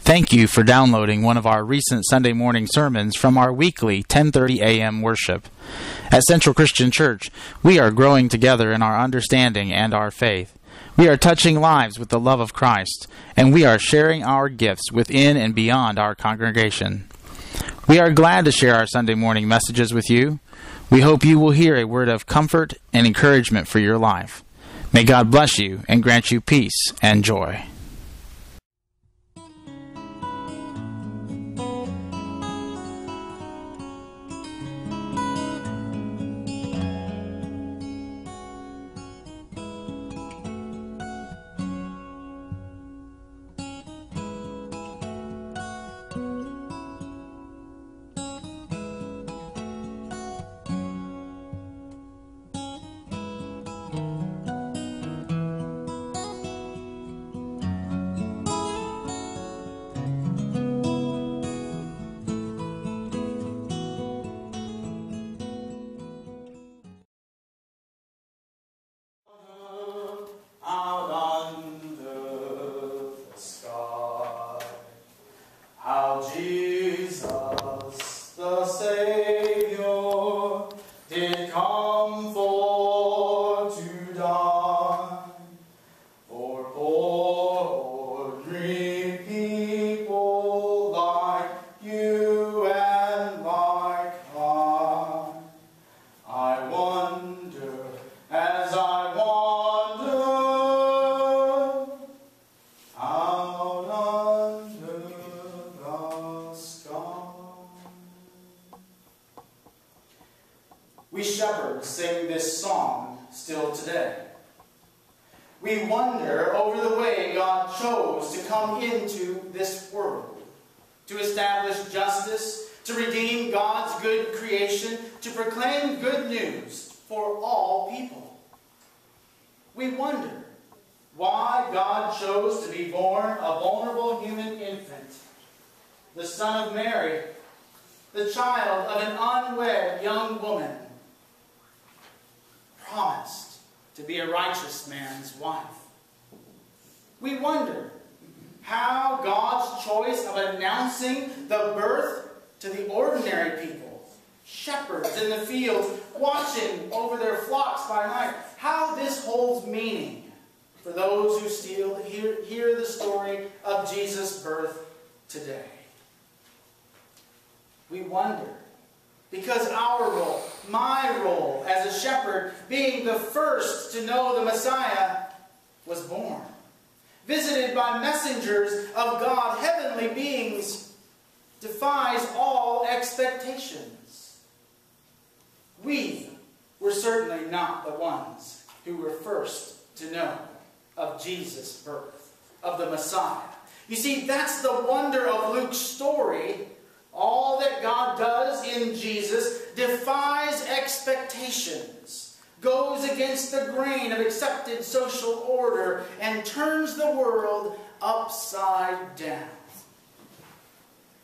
Thank you for downloading one of our recent Sunday morning sermons from our weekly 10:30 a.m. worship. At Central Christian Church, we are growing together in our understanding and our faith. We are touching lives with the love of Christ, and we are sharing our gifts within and beyond our congregation. We are glad to share our Sunday morning messages with you. We hope you will hear a word of comfort and encouragement for your life. May God bless you and grant you peace and joy. We shepherds sing this song still today. We wonder over the way God chose to come into this world, to establish justice, to redeem God's good creation, to proclaim good news for all people. We wonder why God chose to be born a vulnerable human infant, the son of Mary, the child of an unwed young woman, promised to be a righteous man's wife. We wonder how God's choice of announcing the birth to the ordinary people, shepherds in the fields watching over their flocks by night, how this holds meaning for those who still hear the story of Jesus' birth today. We wonder because our role, my role as a shepherd, being the first to know the Messiah, was born. Visited by messengers of God, heavenly beings, defies all expectations. We were certainly not the ones who were first to know of Jesus' birth, of the Messiah. You see, that's the wonder of Luke's story. All that God does in Jesus defies expectations, goes against the grain of accepted social order, and turns the world upside down.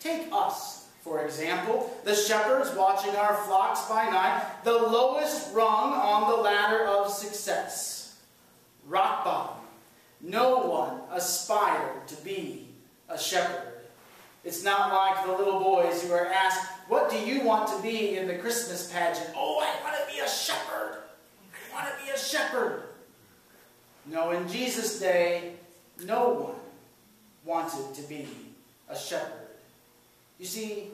Take us, for example, the shepherds watching our flocks by night, the lowest rung on the ladder of success. Rock bottom. No one aspired to be a shepherd. It's not like the little boys who are asked, what do you want to be in the Christmas pageant? Oh, I want to be a shepherd. I want to be a shepherd. No, in Jesus' day, no one wanted to be a shepherd. You see,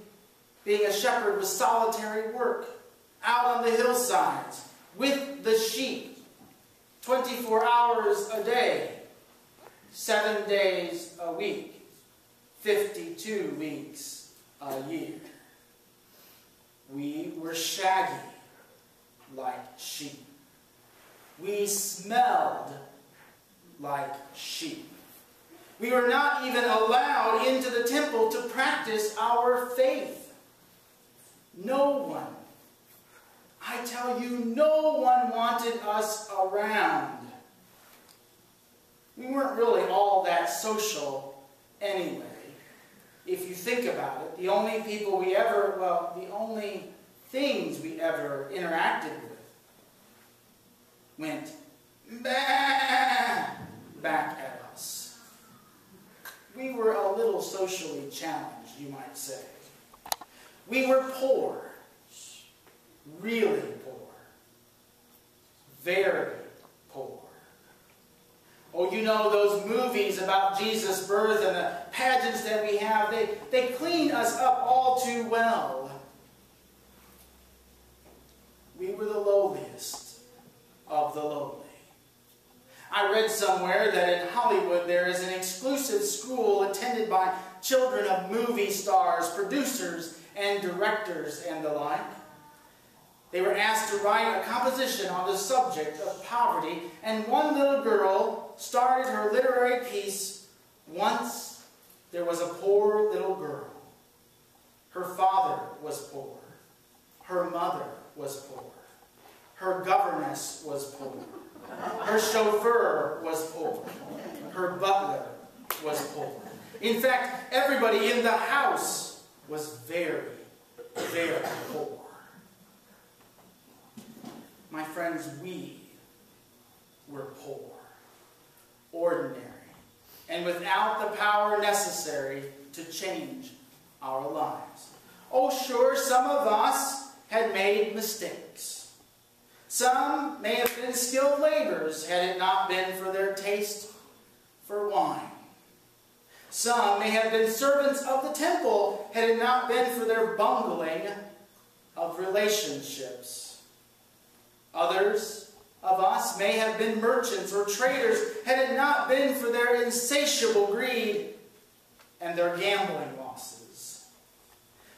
being a shepherd was solitary work, out on the hillsides, with the sheep, 24 hours a day, 7 days a week. 52 weeks a year. We were shaggy like sheep. We smelled like sheep. We were not even allowed into the temple to practice our faith. No one, I tell you, no one wanted us around. We weren't really all that social anyway. If you think about it, the only people we ever, the only things we ever interacted with went back at us. We were a little socially challenged, you might say. We were poor, really poor, very poor. Oh, you know those movies about Jesus' birth and the pageants that we have, they clean us up all too well. We were the lowliest of the lowly. I read somewhere that in Hollywood there is an exclusive school attended by children of movie stars, producers, and directors and the like. They were asked to write a composition on the subject of poverty, and one little girl started her literary piece, "Once there was a poor little girl. Her father was poor. Her mother was poor. Her governess was poor. Her chauffeur was poor. Her butler was poor. In fact, everybody in the house was very, very poor." My friends, we were poor, ordinary, and without the power necessary to change our lives. Oh, sure, some of us had made mistakes. Some may have been skilled laborers had it not been for their taste for wine. Some may have been servants of the temple had it not been for their bungling of relationships. Others of us may have been merchants or traders had it not been for their insatiable greed and their gambling losses.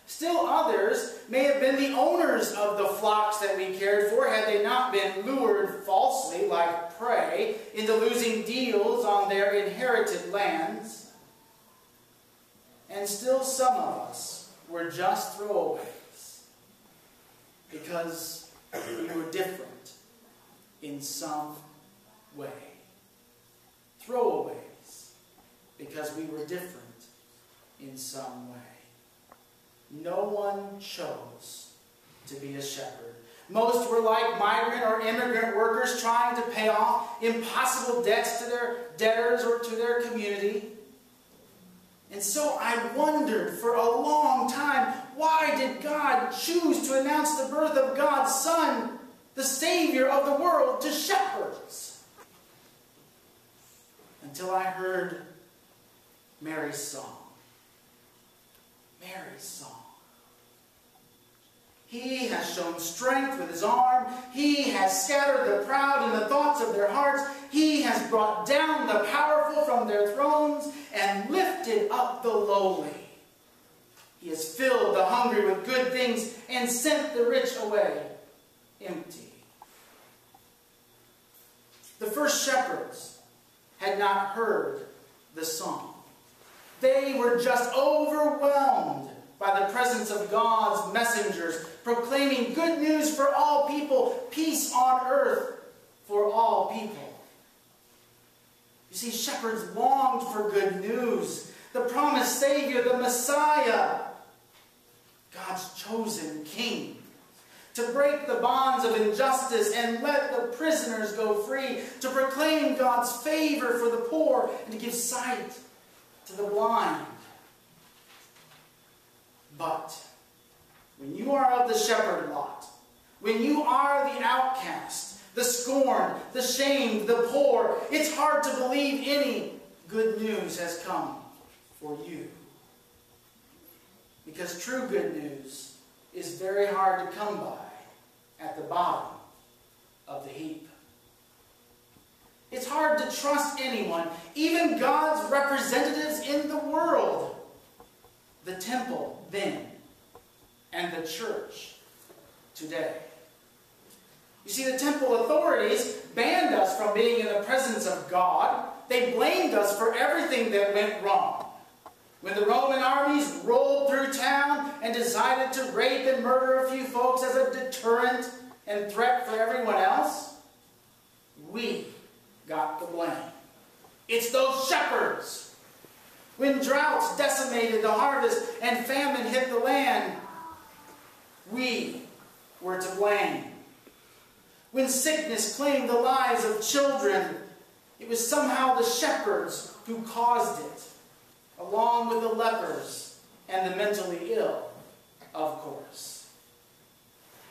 Still others may have been the owners of the flocks that we cared for had they not been lured falsely like prey into losing deals on their inherited lands. And still some of us were just throwaways because we were different in some way. Throwaways because we were different in some way. No one chose to be a shepherd. Most were like migrant or immigrant workers trying to pay off impossible debts to their debtors or to their community. And so I wondered for a long time, why did God choose to announce the birth of God's Son, the Savior of the world, to shepherds? Until I heard Mary's song. Mary's song. He has shown strength with his arm. He has scattered the proud in the thoughts of their hearts. He has brought down the powerful from their thrones and lifted up the lowly. He has filled the hungry with good things and sent the rich away empty. The first shepherds had not heard the song. They were just overwhelmed by the presence of God's messengers, proclaiming good news for all people, peace on earth for all people. You see, shepherds longed for good news, the promised Savior, the Messiah, God's chosen King, to break the bonds of injustice and let the prisoners go free, to proclaim God's favor for the poor and to give sight to the blind. But when you are of the shepherd lot, when you are the outcast, the scorned, the shamed, the poor, it's hard to believe any good news has come for you. Because true good news is very hard to come by at the bottom of the heap. It's hard to trust anyone, even God's representatives in the world. The temple then, and the church today. You see, the temple authorities banned us from being in the presence of God. They blamed us for everything that went wrong. When the Roman armies rolled through town and decided to rape and murder a few folks as a deterrent and threat for everyone else, we got the blame. It's those shepherds. When droughts decimated the harvest and famine hit the land, we were to blame. When sickness claimed the lives of children, it was somehow the shepherds who caused it. along with the lepers and the mentally ill, of course.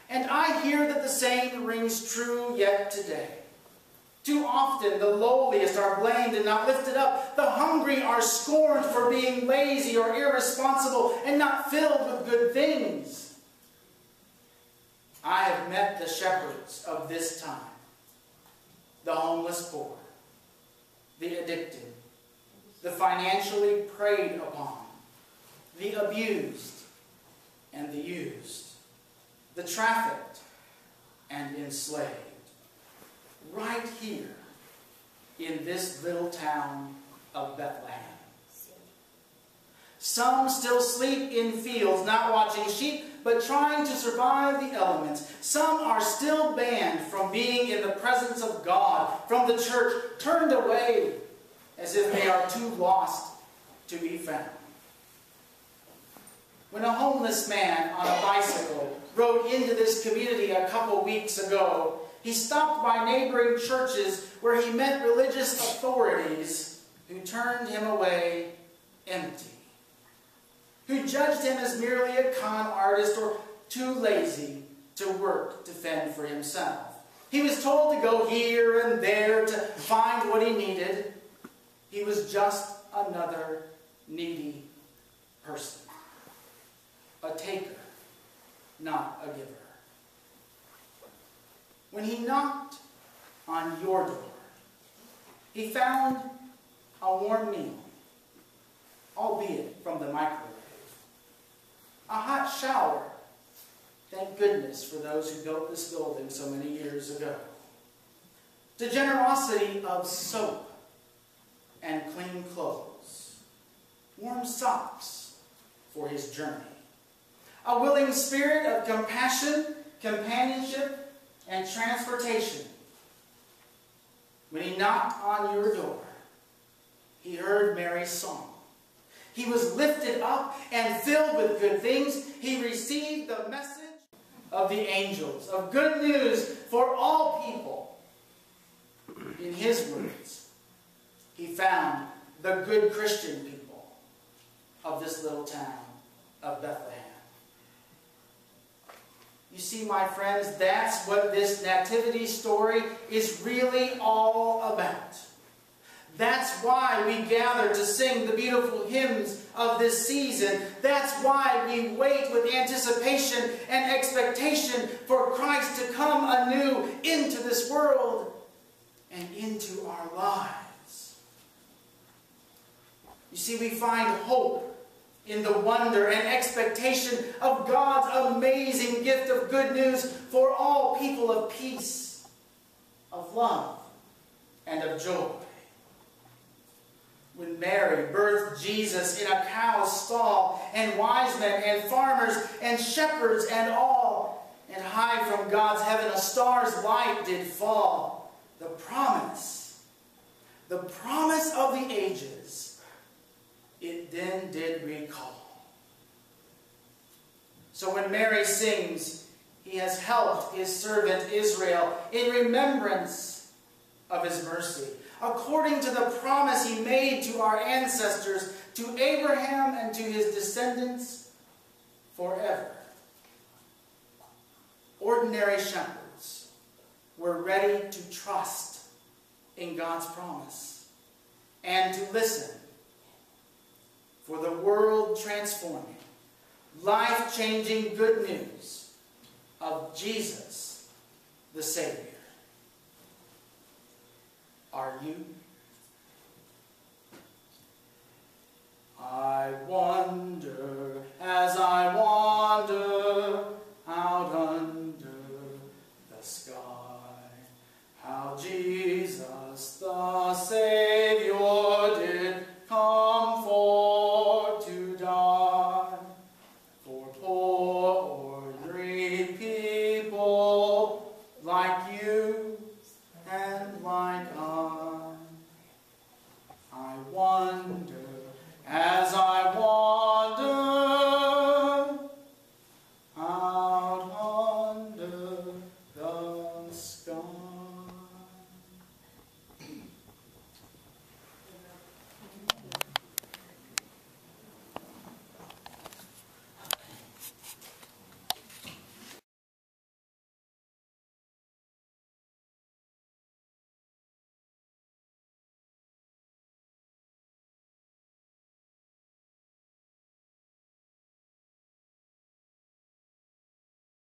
And I hear that the same rings true yet today. Too often the lowliest are blamed and not lifted up. The hungry are scorned for being lazy or irresponsible and not filled with good things. I have met the shepherds of this time. The homeless poor, the addicted, the financially preyed upon, the abused and the used, the trafficked and enslaved. Right here in this little town of Bethlehem. Some still sleep in fields, not watching sheep, but trying to survive the elements. Some are still banned from being in the presence of God, from the church, turned away as if they are too lost to be found. When a homeless man on a bicycle rode into this community a couple weeks ago, he stopped by neighboring churches where he met religious authorities who turned him away empty, who judged him as merely a con artist or too lazy to work to fend for himself. He was told to go here and there to find what he needed. He was just another needy person, a taker, not a giver. When he knocked on your door, he found a warm meal, albeit from the microwave, a hot shower, thank goodness for those who built this building so many years ago, the generosity of soap and clean clothes, warm socks for his journey, a willing spirit of compassion, companionship, and transportation. When he knocked on your door, he heard Mary's song. He was lifted up and filled with good things. He received the message of the angels, of good news for all people. In his words, he found the good Christian people of this little town of Bethlehem. You see, my friends, that's what this nativity story is really all about. That's why we gather to sing the beautiful hymns of this season. That's why we wait with anticipation and expectation for Christ to come anew into this world and into our lives. You see, we find hope in the wonder and expectation of God's amazing gift of good news for all people, of peace, of love, and of joy. When Mary birthed Jesus in a cow's stall, and wise men and farmers and shepherds and all, and high from God's heaven a star's light did fall, the promise of the ages, it then did recall. So when Mary sings, he has helped his servant Israel in remembrance of his mercy, according to the promise he made to our ancestors, to Abraham and to his descendants forever. Ordinary shepherds were ready to trust in God's promise and to listen for the world-transforming, life-changing good news of Jesus, the Savior. Are you?